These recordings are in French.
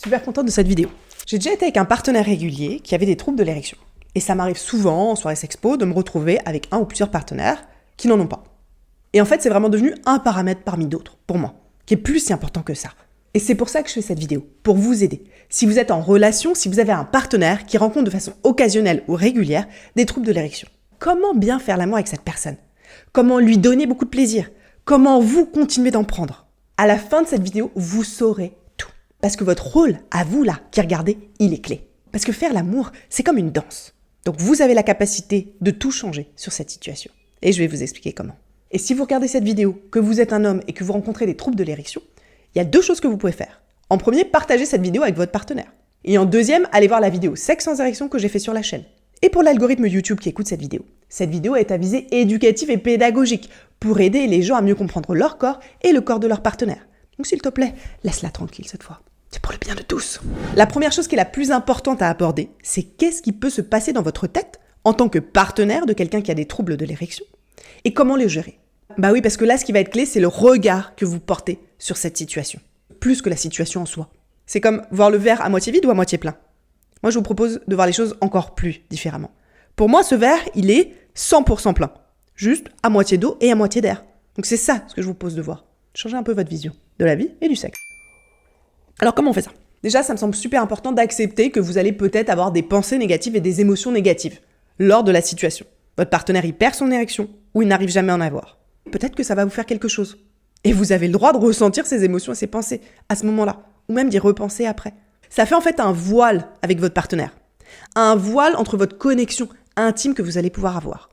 super contente de cette vidéo. J'ai déjà été avec un partenaire régulier qui avait des troubles de l'érection. Et ça m'arrive souvent, en soirée sexpo, de me retrouver avec un ou plusieurs partenaires qui n'en ont pas. Et en fait, c'est vraiment devenu un paramètre parmi d'autres, pour moi, qui est plus si important que ça. Et c'est pour ça que je fais cette vidéo, pour vous aider. Si vous êtes en relation, si vous avez un partenaire qui rencontre de façon occasionnelle ou régulière des troubles de l'érection, comment bien faire l'amour avec cette personne? Comment lui donner beaucoup de plaisir? Comment vous continuer d'en prendre? À la fin de cette vidéo, vous saurez tout. Parce que votre rôle, à vous là, qui regardez, il est clé. Parce que faire l'amour, c'est comme une danse. Donc vous avez la capacité de tout changer sur cette situation. Et je vais vous expliquer comment. Et si vous regardez cette vidéo, que vous êtes un homme et que vous rencontrez des troubles de l'érection, il y a deux choses que vous pouvez faire. En premier, partagez cette vidéo avec votre partenaire. Et en deuxième, allez voir la vidéo Sexe sans érection que j'ai fait sur la chaîne. Et pour l'algorithme YouTube qui écoute cette vidéo est à visée éducative et pédagogique pour aider les gens à mieux comprendre leur corps et le corps de leur partenaire. Donc s'il te plaît, laisse-la tranquille cette fois. C'est pour le bien de tous. La première chose qui est la plus importante à aborder, c'est qu'est-ce qui peut se passer dans votre tête en tant que partenaire de quelqu'un qui a des troubles de l'érection et comment les gérer. Bah oui, parce que là, ce qui va être clé, c'est le regard que vous portez sur cette situation, plus que la situation en soi. C'est comme voir le verre à moitié vide ou à moitié plein. Moi, je vous propose de voir les choses encore plus différemment. Pour moi, ce verre, il est 100% plein. Juste à moitié d'eau et à moitié d'air. Donc c'est ça ce que je vous propose de voir. Changez un peu votre vision de la vie et du sexe. Alors comment on fait ça? Déjà, ça me semble super important d'accepter que vous allez peut-être avoir des pensées négatives et des émotions négatives lors de la situation. Votre partenaire, il perd son érection ou il n'arrive jamais à en avoir. Peut-être que ça va vous faire quelque chose. Et vous avez le droit de ressentir ces émotions et ces pensées à ce moment-là, ou même d'y repenser après. Ça fait en fait un voile avec votre partenaire. Un voile entre votre connexion intime que vous allez pouvoir avoir.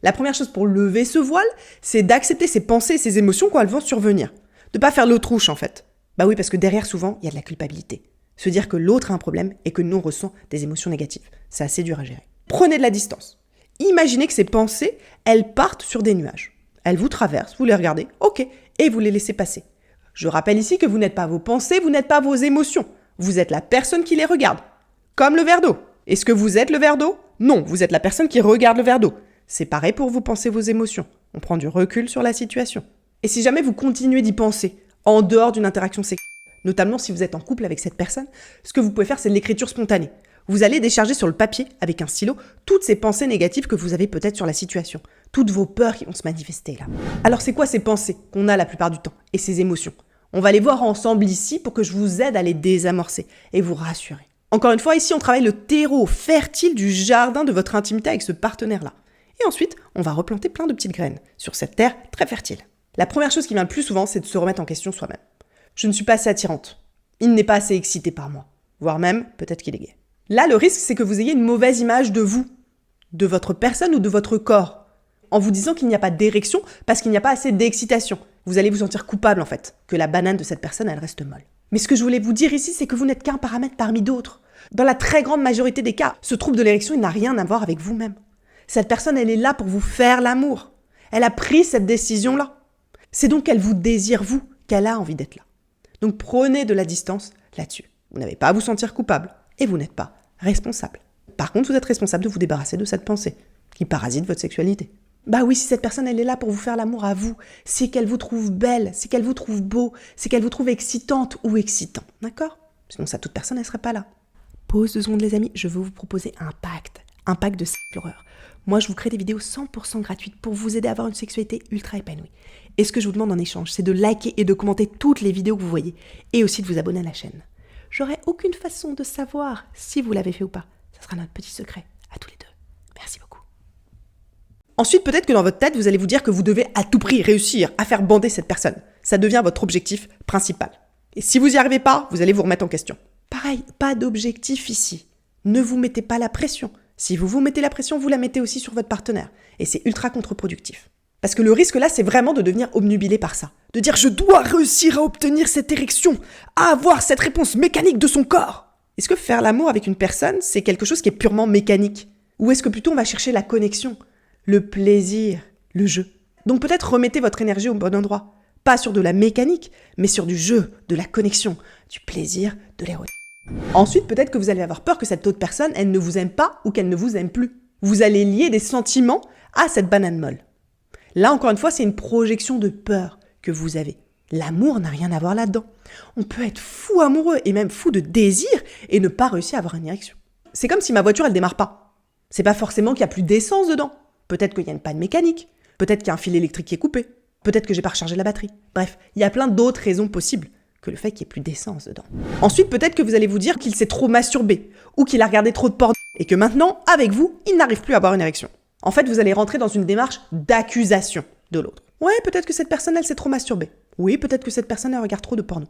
La première chose pour lever ce voile, c'est d'accepter ces pensées et ces émotions quand elles vont survenir. De pas faire l'autruche en fait. Bah oui, parce que derrière souvent, il y a de la culpabilité. Se dire que l'autre a un problème et que nous on ressent des émotions négatives. C'est assez dur à gérer. Prenez de la distance. Imaginez que ces pensées, elles partent sur des nuages. Elles vous traversent, vous les regardez, ok, et vous les laissez passer. Je rappelle ici que vous n'êtes pas vos pensées, vous n'êtes pas vos émotions. Vous êtes la personne qui les regarde. Comme le verre d'eau. Est-ce que vous êtes le verre d'eau? Non, vous êtes la personne qui regarde le verre d'eau. C'est pareil pour vous penser vos émotions. On prend du recul sur la situation. Et si jamais vous continuez d'y penser, en dehors d'une interaction sexuelle, notamment si vous êtes en couple avec cette personne, ce que vous pouvez faire, c'est de l'écriture spontanée. Vous allez décharger sur le papier, avec un stylo, toutes ces pensées négatives que vous avez peut-être sur la situation. Toutes vos peurs qui vont se manifester là. Alors c'est quoi ces pensées qu'on a la plupart du temps et ces émotions? On va les voir ensemble ici pour que je vous aide à les désamorcer et vous rassurer. Encore une fois, ici on travaille le terreau fertile du jardin de votre intimité avec ce partenaire-là. Et ensuite, on va replanter plein de petites graines sur cette terre très fertile. La première chose qui vient le plus souvent, c'est de se remettre en question soi-même. Je ne suis pas assez attirante. Il n'est pas assez excité par moi. Voire même, peut-être qu'il est gay. Là, le risque, c'est que vous ayez une mauvaise image de vous, de votre personne ou de votre corps, en vous disant qu'il n'y a pas d'érection parce qu'il n'y a pas assez d'excitation. Vous allez vous sentir coupable, en fait, que la banane de cette personne, elle reste molle. Mais ce que je voulais vous dire ici, c'est que vous n'êtes qu'un paramètre parmi d'autres. Dans la très grande majorité des cas, ce trouble de l'érection, il n'a rien à voir avec vous-même. Cette personne, elle est là pour vous faire l'amour. Elle a pris cette décision-là. C'est donc qu'elle vous désire, vous, qu'elle a envie d'être là. Donc prenez de la distance là-dessus. Vous n'avez pas à vous sentir coupable et vous n'êtes pas responsable. Par contre, vous êtes responsable de vous débarrasser de cette pensée qui parasite votre sexualité. Bah oui, si cette personne, elle est là pour vous faire l'amour à vous, c'est qu'elle vous trouve belle, c'est qu'elle vous trouve beau, c'est qu'elle vous trouve excitante ou excitant, d'accord? Sinon, ça, toute personne, elle serait pas là. Pause 2 secondes, les amis, je veux vous proposer un pacte de l'horreur. Moi, je vous crée des vidéos 100% gratuites pour vous aider à avoir une sexualité ultra épanouie. Et ce que je vous demande en échange, c'est de liker et de commenter toutes les vidéos que vous voyez, et aussi de vous abonner à la chaîne. J'aurai aucune façon de savoir si vous l'avez fait ou pas. Ça sera notre petit secret, à tous les deux. Merci beaucoup. Ensuite, peut-être que dans votre tête, vous allez vous dire que vous devez à tout prix réussir à faire bander cette personne. Ça devient votre objectif principal. Et si vous n'y arrivez pas, vous allez vous remettre en question. Pareil, pas d'objectif ici. Ne vous mettez pas la pression. Si vous vous mettez la pression, vous la mettez aussi sur votre partenaire. Et c'est ultra contre-productif. Parce que le risque là, c'est vraiment de devenir obnubilé par ça. De dire « je dois réussir à obtenir cette érection, à avoir cette réponse mécanique de son corps ». Est-ce que faire l'amour avec une personne, c'est quelque chose qui est purement mécanique? Ou est-ce que plutôt on va chercher la connexion, le plaisir, le jeu? Donc peut-être remettez votre énergie au bon endroit. Pas sur de la mécanique, mais sur du jeu, de la connexion, du plaisir, de l'érotisme. Ensuite, peut-être que vous allez avoir peur que cette autre personne, elle ne vous aime pas ou qu'elle ne vous aime plus. Vous allez lier des sentiments à cette banane molle. Là, encore une fois, c'est une projection de peur que vous avez. L'amour n'a rien à voir là-dedans. On peut être fou amoureux et même fou de désir et ne pas réussir à avoir une érection. C'est comme si ma voiture, elle démarre pas. C'est pas forcément qu'il y a plus d'essence dedans. Peut-être qu'il y a une panne mécanique. Peut-être qu'il y a un fil électrique qui est coupé. Peut-être que j'ai pas rechargé la batterie. Bref, il y a plein d'autres raisons possibles que le fait qu'il n'y ait plus d'essence dedans. Ensuite, peut-être que vous allez vous dire qu'il s'est trop masturbé ou qu'il a regardé trop de porno et que maintenant, avec vous, il n'arrive plus à avoir une érection. En fait, vous allez rentrer dans une démarche d'accusation de l'autre. Ouais, peut-être que cette personne, elle s'est trop masturbée. Oui, peut-être que cette personne, elle regarde trop de porno.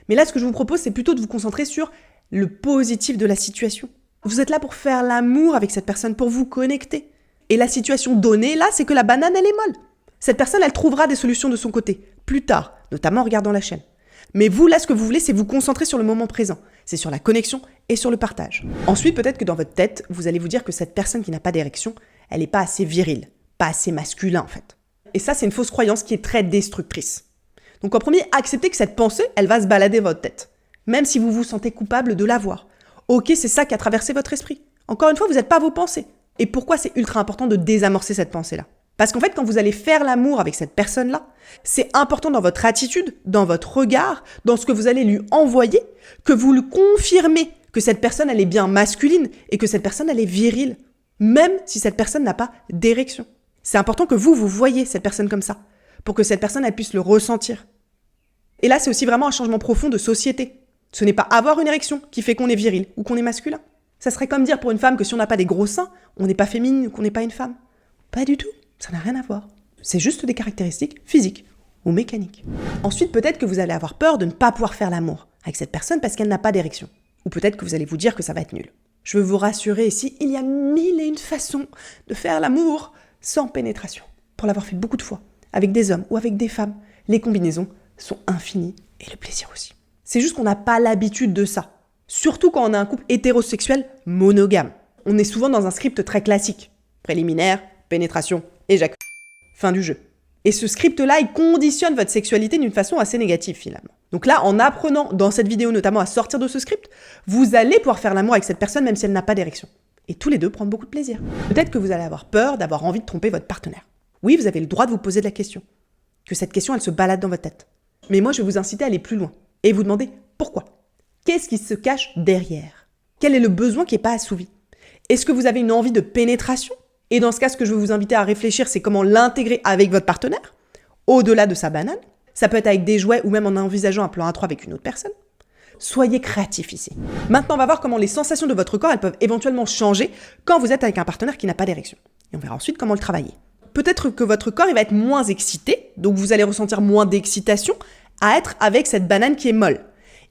Mais là, ce que je vous propose, c'est plutôt de vous concentrer sur le positif de la situation. Vous êtes là pour faire l'amour avec cette personne, pour vous connecter. Et la situation donnée, là, c'est que la banane, elle est molle. Cette personne, elle trouvera des solutions de son côté, plus tard, notamment en regardant la chaîne. Mais vous, là, ce que vous voulez, c'est vous concentrer sur le moment présent. C'est sur la connexion et sur le partage. Ensuite, peut-être que dans votre tête, vous allez vous dire que cette personne qui n'a pas d'érection, elle n'est pas assez virile, pas assez masculin, en fait. Et ça, c'est une fausse croyance qui est très destructrice. Donc en premier, acceptez que cette pensée, elle va se balader dans votre tête. Même si vous vous sentez coupable de l'avoir. Ok, c'est ça qui a traversé votre esprit. Encore une fois, vous n'êtes pas vos pensées. Et pourquoi c'est ultra important de désamorcer cette pensée-là ? Parce qu'en fait, quand vous allez faire l'amour avec cette personne-là, c'est important dans votre attitude, dans votre regard, dans ce que vous allez lui envoyer, que vous lui confirmez que cette personne, elle est bien masculine et que cette personne, elle est virile, même si cette personne n'a pas d'érection. C'est important que vous voyez cette personne comme ça, pour que cette personne, elle puisse le ressentir. Et là, c'est aussi vraiment un changement profond de société. Ce n'est pas avoir une érection qui fait qu'on est viril ou qu'on est masculin. Ça serait comme dire pour une femme que si on n'a pas des gros seins, on n'est pas féminine ou qu'on n'est pas une femme. Pas du tout, ça n'a rien à voir. C'est juste des caractéristiques physiques ou mécaniques. Ensuite, peut-être que vous allez avoir peur de ne pas pouvoir faire l'amour avec cette personne parce qu'elle n'a pas d'érection. Ou peut-être que vous allez vous dire que ça va être nul. Je veux vous rassurer ici, il y a 1001 façons de faire l'amour sans pénétration. Pour l'avoir fait beaucoup de fois, avec des hommes ou avec des femmes, les combinaisons sont infinies et le plaisir aussi. C'est juste qu'on n'a pas l'habitude de ça. Surtout quand on a un couple hétérosexuel monogame. On est souvent dans un script très classique. Préliminaire, pénétration, éjaculation. Fin du jeu. Et ce script-là, il conditionne votre sexualité d'une façon assez négative finalement. Donc là, en apprenant dans cette vidéo notamment à sortir de ce script, vous allez pouvoir faire l'amour avec cette personne même si elle n'a pas d'érection. Et tous les deux prendre beaucoup de plaisir. Peut-être que vous allez avoir peur d'avoir envie de tromper votre partenaire. Oui, vous avez le droit de vous poser de la question. Que cette question, elle se balade dans votre tête. Mais moi, je vais vous inciter à aller plus loin. Et vous demander pourquoi. Qu'est-ce qui se cache derrière ? Quel est le besoin qui n'est pas assouvi ? Est-ce que vous avez une envie de pénétration ? Et dans ce cas, ce que je veux vous inviter à réfléchir, c'est comment l'intégrer avec votre partenaire, au-delà de sa banane. Ça peut être avec des jouets ou même en envisageant un plan à 3 avec une autre personne. Soyez créatifs ici. Maintenant, on va voir comment les sensations de votre corps, elles peuvent éventuellement changer quand vous êtes avec un partenaire qui n'a pas d'érection. Et on verra ensuite comment le travailler. Peut-être que votre corps, il va être moins excité, donc vous allez ressentir moins d'excitation à être avec cette banane qui est molle.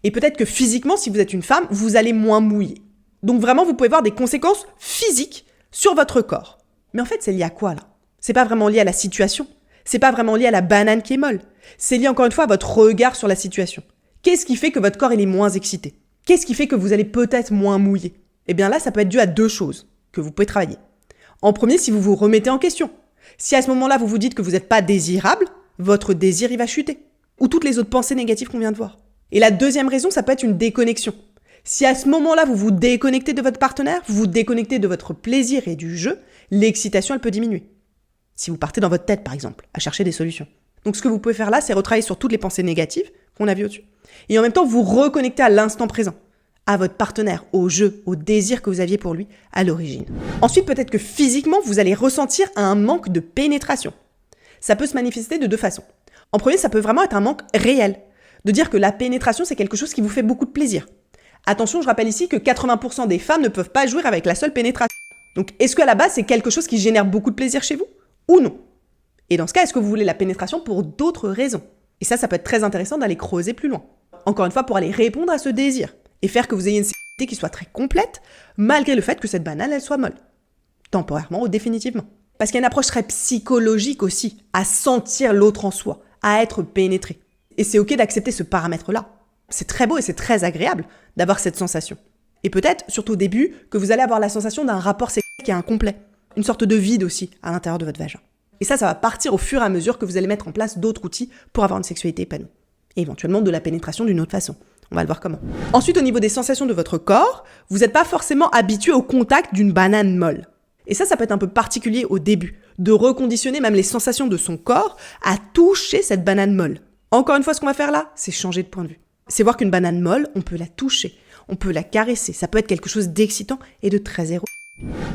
Et peut-être que physiquement, si vous êtes une femme, vous allez moins mouiller. Donc vraiment, vous pouvez voir des conséquences physiques sur votre corps. Mais en fait, c'est lié à quoi là ? C'est pas vraiment lié à la situation. C'est pas vraiment lié à la banane qui est molle. C'est lié encore une fois à votre regard sur la situation. Qu'est-ce qui fait que votre corps il est moins excité ? Qu'est-ce qui fait que vous allez peut-être moins mouiller ? Eh bien là, ça peut être dû à 2 choses que vous pouvez travailler. En premier, si vous vous remettez en question. Si à ce moment-là, vous vous dites que vous n'êtes pas désirable, votre désir il va chuter. Ou toutes les autres pensées négatives qu'on vient de voir. Et la deuxième raison, ça peut être une déconnexion. Si à ce moment-là, vous vous déconnectez de votre partenaire, vous vous déconnectez de votre plaisir et du jeu, l'excitation, elle peut diminuer. Si vous partez dans votre tête, par exemple, à chercher des solutions. Donc ce que vous pouvez faire là, c'est retravailler sur toutes les pensées négatives qu'on a vues au-dessus. Et en même temps, vous reconnecter à l'instant présent, à votre partenaire, au jeu, au désir que vous aviez pour lui à l'origine. Ensuite, peut-être que physiquement, vous allez ressentir un manque de pénétration. Ça peut se manifester de 2 façons. En premier, ça peut vraiment être un manque réel. De dire que la pénétration, c'est quelque chose qui vous fait beaucoup de plaisir. Attention, je rappelle ici que 80% des femmes ne peuvent pas jouir avec la seule pénétration. Donc, est-ce qu'à la base, c'est quelque chose qui génère beaucoup de plaisir chez vous ? Ou non ? Et dans ce cas, est-ce que vous voulez la pénétration pour d'autres raisons ? Et ça peut être très intéressant d'aller creuser plus loin. Encore une fois, pour aller répondre à ce désir et faire que vous ayez une sexualité qui soit très complète, malgré le fait que cette banane, elle soit molle. Temporairement ou définitivement. Parce qu'il y a une approche très psychologique aussi, à sentir l'autre en soi, à être pénétré. Et c'est ok d'accepter ce paramètre-là. C'est très beau et c'est très agréable d'avoir cette sensation. Et peut-être, surtout au début, que vous allez avoir la sensation d'un rapport sexuel qui est incomplet. Une sorte de vide aussi à l'intérieur de votre vagin. Et ça va partir au fur et à mesure que vous allez mettre en place d'autres outils pour avoir une sexualité épanouie. Et éventuellement de la pénétration d'une autre façon. On va le voir comment. Ensuite, au niveau des sensations de votre corps, vous n'êtes pas forcément habitué au contact d'une banane molle. Et ça peut être un peu particulier au début, de reconditionner même les sensations de son corps à toucher cette banane molle. Encore une fois, ce qu'on va faire là, c'est changer de point de vue. C'est voir qu'une banane molle, on peut la toucher, on peut la caresser, ça peut être quelque chose d'excitant et de très érotique.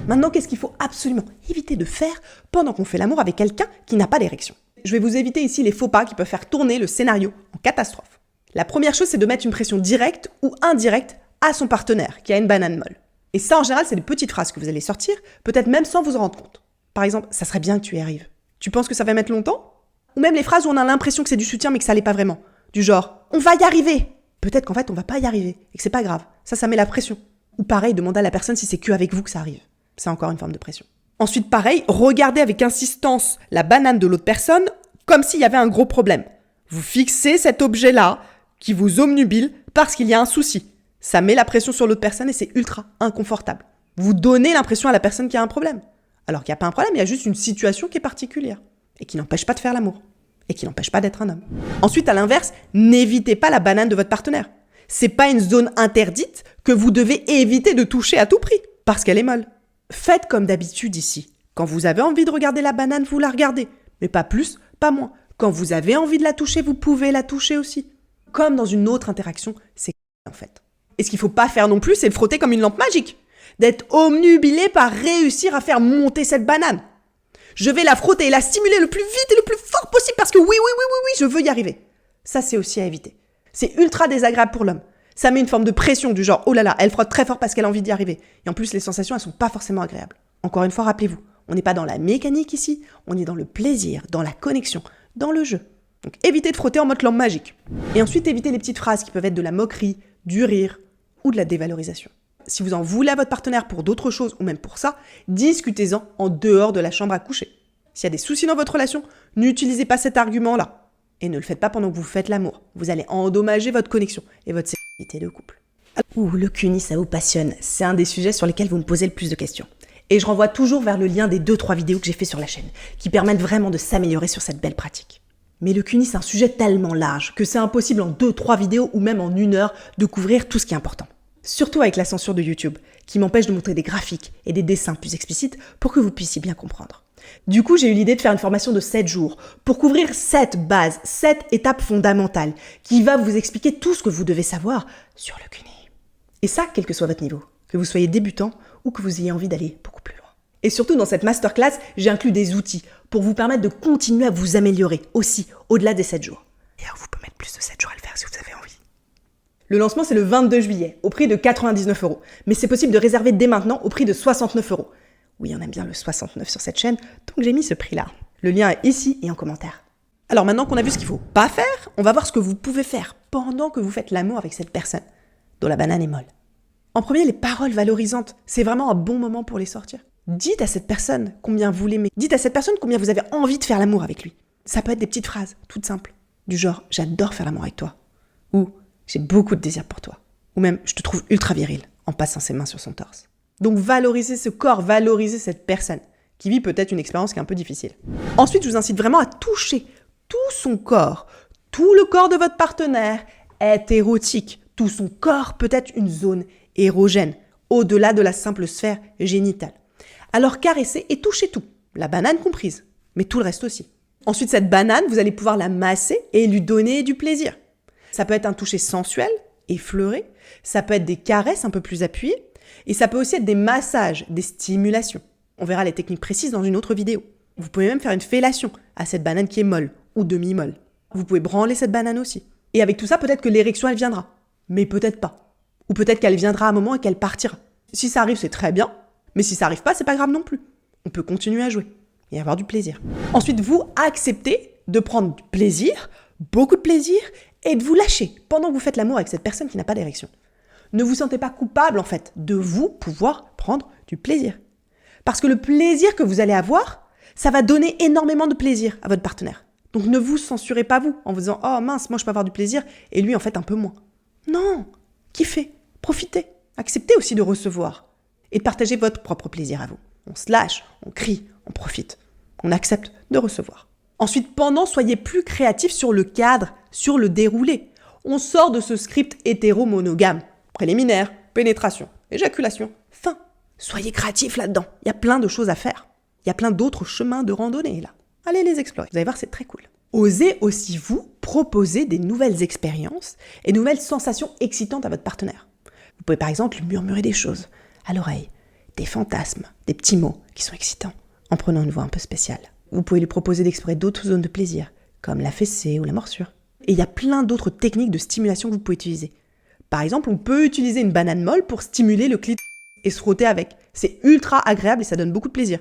Maintenant, qu'est-ce qu'il faut absolument éviter de faire pendant qu'on fait l'amour avec quelqu'un qui n'a pas d'érection? Je vais vous éviter ici les faux pas qui peuvent faire tourner le scénario en catastrophe. La première chose, c'est de mettre une pression directe ou indirecte à son partenaire qui a une banane molle. Et ça, en général, c'est des petites phrases que vous allez sortir, peut-être même sans vous en rendre compte. Par exemple, ça serait bien que tu y arrives. Tu penses que ça va mettre longtemps? Ou même les phrases où on a l'impression que c'est du soutien mais que ça l'est pas vraiment. Du genre, on va y arriver. Peut-être qu'en fait, on va pas y arriver et que c'est pas grave. Ça met la pression. Ou pareil, demandez à la personne si c'est que avec vous que ça arrive. C'est encore une forme de pression. Ensuite, pareil, regardez avec insistance la banane de l'autre personne comme s'il y avait un gros problème. Vous fixez cet objet-là qui vous obnubile parce qu'il y a un souci. Ça met la pression sur l'autre personne et c'est ultra inconfortable. Vous donnez l'impression à la personne qu'il y a un problème. Alors qu'il n'y a pas un problème, il y a juste une situation qui est particulière et qui n'empêche pas de faire l'amour et qui n'empêche pas d'être un homme. Ensuite, à l'inverse, n'évitez pas la banane de votre partenaire. C'est pas une zone interdite que vous devez éviter de toucher à tout prix parce qu'elle est molle. Faites comme d'habitude ici. Quand vous avez envie de regarder la banane, vous la regardez. Mais pas plus, pas moins. Quand vous avez envie de la toucher, vous pouvez la toucher aussi. Comme dans une autre interaction, c'est en fait. Et ce qu'il faut pas faire non plus, c'est le frotter comme une lampe magique. D'être obnubilé par réussir à faire monter cette banane. Je vais la frotter et la stimuler le plus vite et le plus fort possible parce que oui, je veux y arriver. Ça, c'est aussi à éviter. C'est ultra désagréable pour l'homme. Ça met une forme de pression du genre, oh là là, elle frotte très fort parce qu'elle a envie d'y arriver. Et en plus, les sensations, elles sont pas forcément agréables. Encore une fois, rappelez-vous, on n'est pas dans la mécanique ici, on est dans le plaisir, dans la connexion, dans le jeu. Donc évitez de frotter en mode lampe magique. Et ensuite, évitez les petites phrases qui peuvent être de la moquerie, du rire ou de la dévalorisation. Si vous en voulez à votre partenaire pour d'autres choses ou même pour ça, discutez-en en dehors de la chambre à coucher. S'il y a des soucis dans votre relation, n'utilisez pas cet argument-là. Et ne le faites pas pendant que vous faites l'amour. Vous allez endommager votre connexion et votre sécurité de couple. Ouh, le CUNY, ça vous passionne. C'est un des sujets sur lesquels vous me posez le plus de questions. Et je renvoie toujours vers le lien des 2-3 vidéos que j'ai fait sur la chaîne, qui permettent vraiment de s'améliorer sur cette belle pratique. Mais le CUNY, c'est un sujet tellement large que c'est impossible en 2-3 vidéos ou même en 1 heure de couvrir tout ce qui est important. Surtout avec la censure de YouTube, qui m'empêche de montrer des graphiques et des dessins plus explicites pour que vous puissiez bien comprendre. Du coup, j'ai eu l'idée de faire une formation de 7 jours pour couvrir 7 bases, 7 étapes fondamentales qui va vous expliquer tout ce que vous devez savoir sur le CUNY. Et ça, quel que soit votre niveau, que vous soyez débutant ou que vous ayez envie d'aller beaucoup plus loin. Et surtout, dans cette masterclass, j'ai inclus des outils pour vous permettre de continuer à vous améliorer aussi au-delà des 7 jours. Et alors, vous pouvez mettre plus de 7 jours à le faire si vous avez envie. Le lancement, c'est le 22 juillet, au prix de 99 €. Mais c'est possible de réserver dès maintenant au prix de 69 €. Oui, on aime bien le 69 sur cette chaîne, donc j'ai mis ce prix-là. Le lien est ici et en commentaire. Alors maintenant qu'on a vu ce qu'il faut pas faire, on va voir ce que vous pouvez faire pendant que vous faites l'amour avec cette personne, dont la banane est molle. En premier, les paroles valorisantes. C'est vraiment un bon moment pour les sortir. Dites à cette personne combien vous l'aimez. Dites à cette personne combien vous avez envie de faire l'amour avec lui. Ça peut être des petites phrases, toutes simples. Du genre, j'adore faire l'amour avec toi. Ou, j'ai beaucoup de désir pour toi. Ou même, je te trouve ultra viril en passant ses mains sur son torse. Donc valorisez ce corps, valorisez cette personne qui vit peut-être une expérience qui est un peu difficile. Ensuite, je vous incite vraiment à toucher tout son corps. Tout le corps de votre partenaire est érotique. Tout son corps peut être une zone érogène, au-delà de la simple sphère génitale. Alors caressez et touchez tout, la banane comprise, mais tout le reste aussi. Ensuite, cette banane, vous allez pouvoir la masser et lui donner du plaisir. Ça peut être un toucher sensuel, effleuré, ça peut être des caresses un peu plus appuyées, et ça peut aussi être des massages, des stimulations. On verra les techniques précises dans une autre vidéo. Vous pouvez même faire une fellation à cette banane qui est molle ou demi-molle. Vous pouvez branler cette banane aussi. Et avec tout ça, peut-être que l'érection, elle viendra. Mais peut-être pas. Ou peut-être qu'elle viendra à un moment et qu'elle partira. Si ça arrive, c'est très bien. Mais si ça arrive pas, c'est pas grave non plus. On peut continuer à jouer et avoir du plaisir. Ensuite, vous acceptez de prendre du plaisir, beaucoup de plaisir, et de vous lâcher pendant que vous faites l'amour avec cette personne qui n'a pas d'érection. Ne vous sentez pas coupable, en fait, de vous pouvoir prendre du plaisir. Parce que le plaisir que vous allez avoir, ça va donner énormément de plaisir à votre partenaire. Donc ne vous censurez pas vous, en vous disant « Oh mince, moi je peux avoir du plaisir, et lui en fait un peu moins. » Non, kiffez, profitez, acceptez aussi de recevoir et de partager votre propre plaisir à vous. On se lâche, on crie, on profite, on accepte de recevoir. Ensuite, pendant, soyez plus créatifs sur le cadre, sur le déroulé. On sort de ce script hétéro-monogame. Préliminaire, pénétration, éjaculation, fin. Soyez créatifs là-dedans. Il y a plein de choses à faire. Il y a plein d'autres chemins de randonnée là. Allez les explorer. Vous allez voir, c'est très cool. Osez aussi vous proposer des nouvelles expériences et de nouvelles sensations excitantes à votre partenaire. Vous pouvez par exemple lui murmurer des choses à l'oreille, des fantasmes, des petits mots qui sont excitants, en prenant une voix un peu spéciale. Vous pouvez lui proposer d'explorer d'autres zones de plaisir, comme la fessée ou la morsure. Et il y a plein d'autres techniques de stimulation que vous pouvez utiliser. Par exemple, on peut utiliser une banane molle pour stimuler le clitoris et se frotter avec. C'est ultra agréable et ça donne beaucoup de plaisir.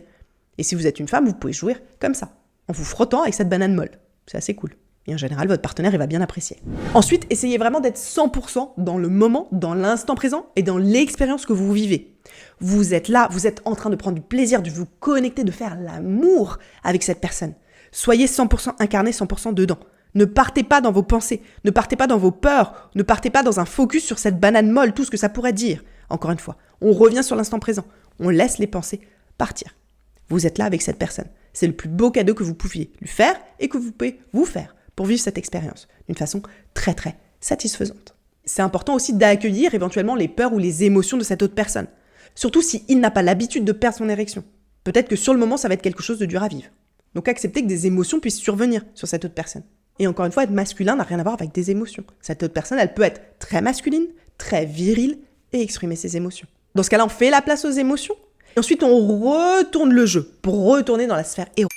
Et si vous êtes une femme, vous pouvez jouir comme ça, en vous frottant avec cette banane molle. C'est assez cool. Et en général, votre partenaire, il va bien apprécier. Ensuite, essayez vraiment d'être 100% dans le moment, dans l'instant présent et dans l'expérience que vous vivez. Vous êtes là, vous êtes en train de prendre du plaisir, de vous connecter, de faire l'amour avec cette personne. Soyez 100% incarné, 100% dedans. Ne partez pas dans vos pensées, ne partez pas dans vos peurs, ne partez pas dans un focus sur cette banane molle, tout ce que ça pourrait dire. Encore une fois, on revient sur l'instant présent. On laisse les pensées partir. Vous êtes là avec cette personne. C'est le plus beau cadeau que vous pouviez lui faire et que vous pouvez vous faire pour vivre cette expérience d'une façon très très satisfaisante. C'est important aussi d'accueillir éventuellement les peurs ou les émotions de cette autre personne. Surtout s'il n'a pas l'habitude de perdre son érection. Peut-être que sur le moment, ça va être quelque chose de dur à vivre. Donc acceptez que des émotions puissent survenir sur cette autre personne. Et encore une fois, être masculin n'a rien à voir avec des émotions. Cette autre personne, elle peut être très masculine, très virile et exprimer ses émotions. Dans ce cas-là, on fait la place aux émotions. Et ensuite, on retourne le jeu pour retourner dans la sphère érotique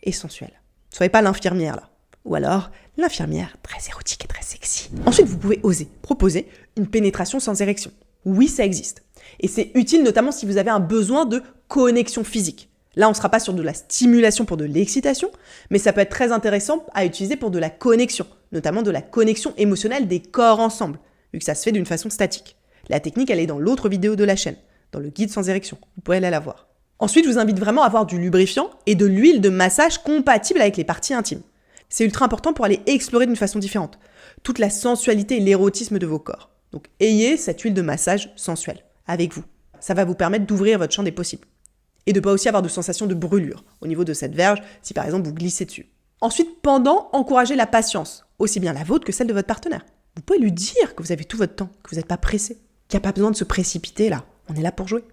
et sensuelle. Soyez pas l'infirmière là. Ou alors, l'infirmière très érotique et très sexy. Ensuite, vous pouvez oser proposer une pénétration sans érection. Oui, ça existe. Et c'est utile notamment si vous avez un besoin de connexion physique. Là, on ne sera pas sur de la stimulation pour de l'excitation, mais ça peut être très intéressant à utiliser pour de la connexion, notamment de la connexion émotionnelle des corps ensemble, vu que ça se fait d'une façon statique. La technique, elle est dans l'autre vidéo de la chaîne, dans le guide sans érection. Vous pouvez aller la voir. Ensuite, je vous invite vraiment à avoir du lubrifiant et de l'huile de massage compatible avec les parties intimes. C'est ultra important pour aller explorer d'une façon différente toute la sensualité et l'érotisme de vos corps. Donc, ayez cette huile de massage sensuelle avec vous. Ça va vous permettre d'ouvrir votre champ des possibles. Et de ne pas aussi avoir de sensation de brûlure au niveau de cette verge, si par exemple vous glissez dessus. Ensuite, pendant, encouragez la patience, aussi bien la vôtre que celle de votre partenaire. Vous pouvez lui dire que vous avez tout votre temps, que vous n'êtes pas pressé, qu'il n'y a pas besoin de se précipiter là, on est là pour jouer.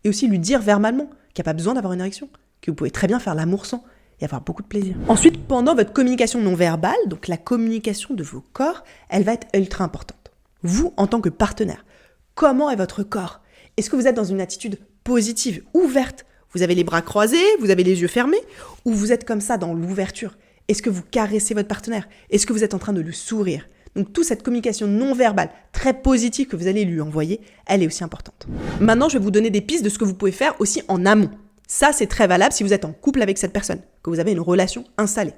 Et aussi lui dire verbalement qu'il n'y a pas besoin d'avoir une érection, que vous pouvez très bien faire l'amour sans et avoir beaucoup de plaisir. Ensuite, pendant votre communication non verbale, donc la communication de vos corps, elle va être ultra importante. Vous, en tant que partenaire, comment est votre corps ? Est-ce que vous êtes dans une attitude positive, ouverte ? Vous avez les bras croisés, vous avez les yeux fermés, ou vous êtes comme ça dans l'ouverture? Est-ce que vous caressez votre partenaire? Est-ce que vous êtes en train de lui sourire? Donc toute cette communication non verbale, très positive que vous allez lui envoyer, elle est aussi importante. Maintenant, je vais vous donner des pistes de ce que vous pouvez faire aussi en amont. Ça, c'est très valable si vous êtes en couple avec cette personne, que vous avez une relation installée.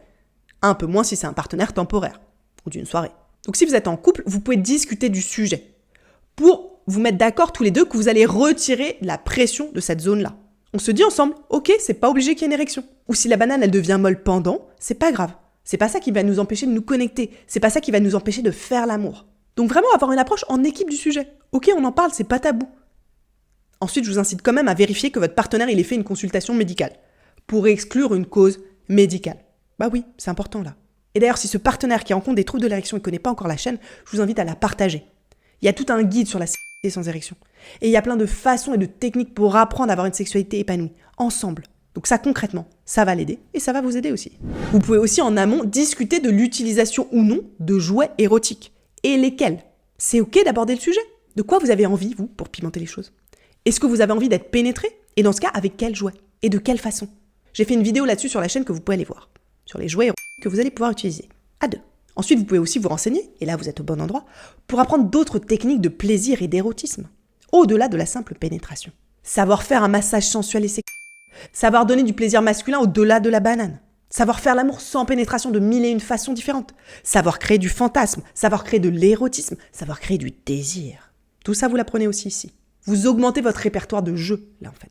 Un peu moins si c'est un partenaire temporaire, ou d'une soirée. Donc si vous êtes en couple, vous pouvez discuter du sujet, pour vous mettre d'accord tous les deux que vous allez retirer la pression de cette zone-là. On se dit ensemble, ok, c'est pas obligé qu'il y ait une érection. Ou si la banane, elle devient molle pendant, c'est pas grave. C'est pas ça qui va nous empêcher de nous connecter. C'est pas ça qui va nous empêcher de faire l'amour. Donc vraiment avoir une approche en équipe du sujet. Ok, on en parle, c'est pas tabou. Ensuite, je vous incite quand même à vérifier que votre partenaire, il ait fait une consultation médicale pour exclure une cause médicale. Bah oui, c'est important là. Et d'ailleurs, si ce partenaire qui rencontre des troubles de l'érection ne connaît pas encore la chaîne, je vous invite à la partager. Il y a tout un guide sur la sexualité sans érection. Et il y a plein de façons et de techniques pour apprendre à avoir une sexualité épanouie, ensemble. Donc ça, concrètement, ça va l'aider et ça va vous aider aussi. Vous pouvez aussi en amont discuter de l'utilisation ou non de jouets érotiques. Et lesquels. C'est ok d'aborder le sujet. De quoi vous avez envie, vous, pour pimenter les choses? Est-ce que vous avez envie d'être pénétré? Et dans ce cas, avec quel jouet? Et de quelle façon? J'ai fait une vidéo là-dessus sur la chaîne que vous pouvez aller voir. Sur les jouets érotiques que vous allez pouvoir utiliser. À deux. Ensuite, vous pouvez aussi vous renseigner, et là vous êtes au bon endroit, pour apprendre d'autres techniques de plaisir et d'érotisme, au-delà de la simple pénétration. Savoir faire un massage sensuel et sexuel. Savoir donner du plaisir masculin au-delà de la banane. Savoir faire l'amour sans pénétration de 1001 façons différentes. Savoir créer du fantasme, savoir créer de l'érotisme, savoir créer du désir. Tout ça, vous l'apprenez aussi ici. Vous augmentez votre répertoire de jeux, là en fait.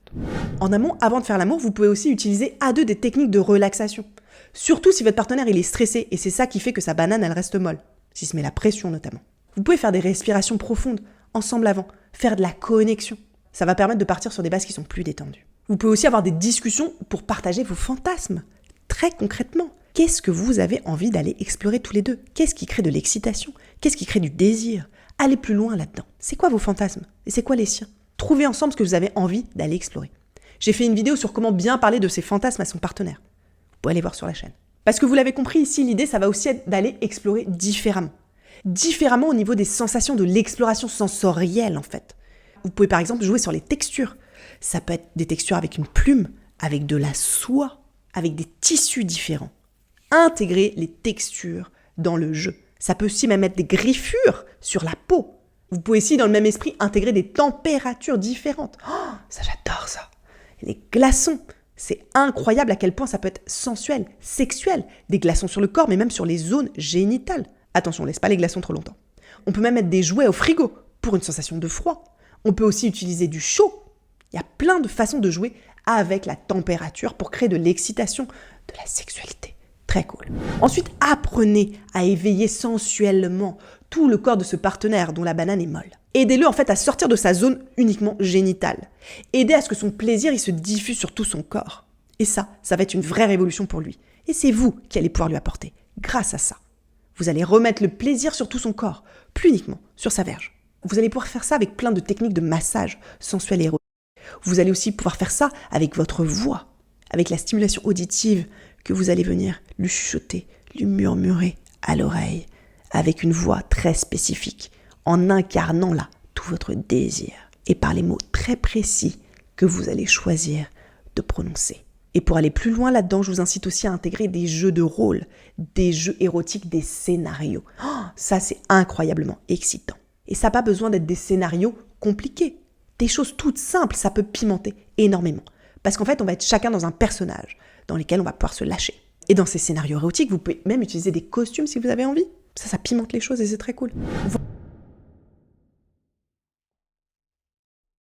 En amont, avant de faire l'amour, vous pouvez aussi utiliser à deux des techniques de relaxation. Surtout si votre partenaire il est stressé et c'est ça qui fait que sa banane elle reste molle, s'il se met la pression notamment. Vous pouvez faire des respirations profondes, ensemble avant, faire de la connexion. Ça va permettre de partir sur des bases qui sont plus détendues. Vous pouvez aussi avoir des discussions pour partager vos fantasmes. Très concrètement, qu'est-ce que vous avez envie d'aller explorer tous les deux? Qu'est-ce qui crée de l'excitation? Qu'est-ce qui crée du désir? Allez plus loin là-dedans. C'est quoi vos fantasmes? Et c'est quoi les siens? Trouvez ensemble ce que vous avez envie d'aller explorer. J'ai fait une vidéo sur comment bien parler de ses fantasmes à son partenaire. Vous pouvez aller voir sur la chaîne. Parce que vous l'avez compris ici, l'idée, ça va aussi être d'aller explorer différemment. Différemment au niveau des sensations, de l'exploration sensorielle en fait. Vous pouvez par exemple jouer sur les textures. Ça peut être des textures avec une plume, avec de la soie, avec des tissus différents. Intégrer les textures dans le jeu. Ça peut aussi même être des griffures sur la peau. Vous pouvez aussi, dans le même esprit, intégrer des températures différentes. Oh, ça j'adore ça. Les glaçons, c'est incroyable à quel point ça peut être sensuel, sexuel. Des glaçons sur le corps, mais même sur les zones génitales. Attention, on laisse pas les glaçons trop longtemps. On peut même mettre des jouets au frigo pour une sensation de froid. On peut aussi utiliser du chaud. Il y a plein de façons de jouer avec la température pour créer de l'excitation, de la sexualité. Très cool. Ensuite, apprenez à éveiller sensuellement tout le corps de ce partenaire dont la banane est molle. Aidez-le en fait à sortir de sa zone uniquement génitale. Aidez à ce que son plaisir il se diffuse sur tout son corps. Et ça va être une vraie révolution pour lui. Et c'est vous qui allez pouvoir lui apporter grâce à ça. Vous allez remettre le plaisir sur tout son corps, plus uniquement sur sa verge. Vous allez pouvoir faire ça avec plein de techniques de massage sensuel et érotique. Vous allez aussi pouvoir faire ça avec votre voix, avec la stimulation auditive que vous allez venir lui chuchoter, lui murmurer à l'oreille, avec une voix très spécifique, en incarnant là tout votre désir et par les mots très précis que vous allez choisir de prononcer. Et pour aller plus loin là-dedans, je vous incite aussi à intégrer des jeux de rôle, des jeux érotiques, des scénarios. Oh, ça, c'est incroyablement excitant. Et ça n'a pas besoin d'être des scénarios compliqués. Des choses toutes simples, ça peut pimenter énormément. Parce qu'en fait, on va être chacun dans un personnage dans lequel on va pouvoir se lâcher. Et dans ces scénarios érotiques, vous pouvez même utiliser des costumes si vous avez envie. Ça pimente les choses et c'est très cool.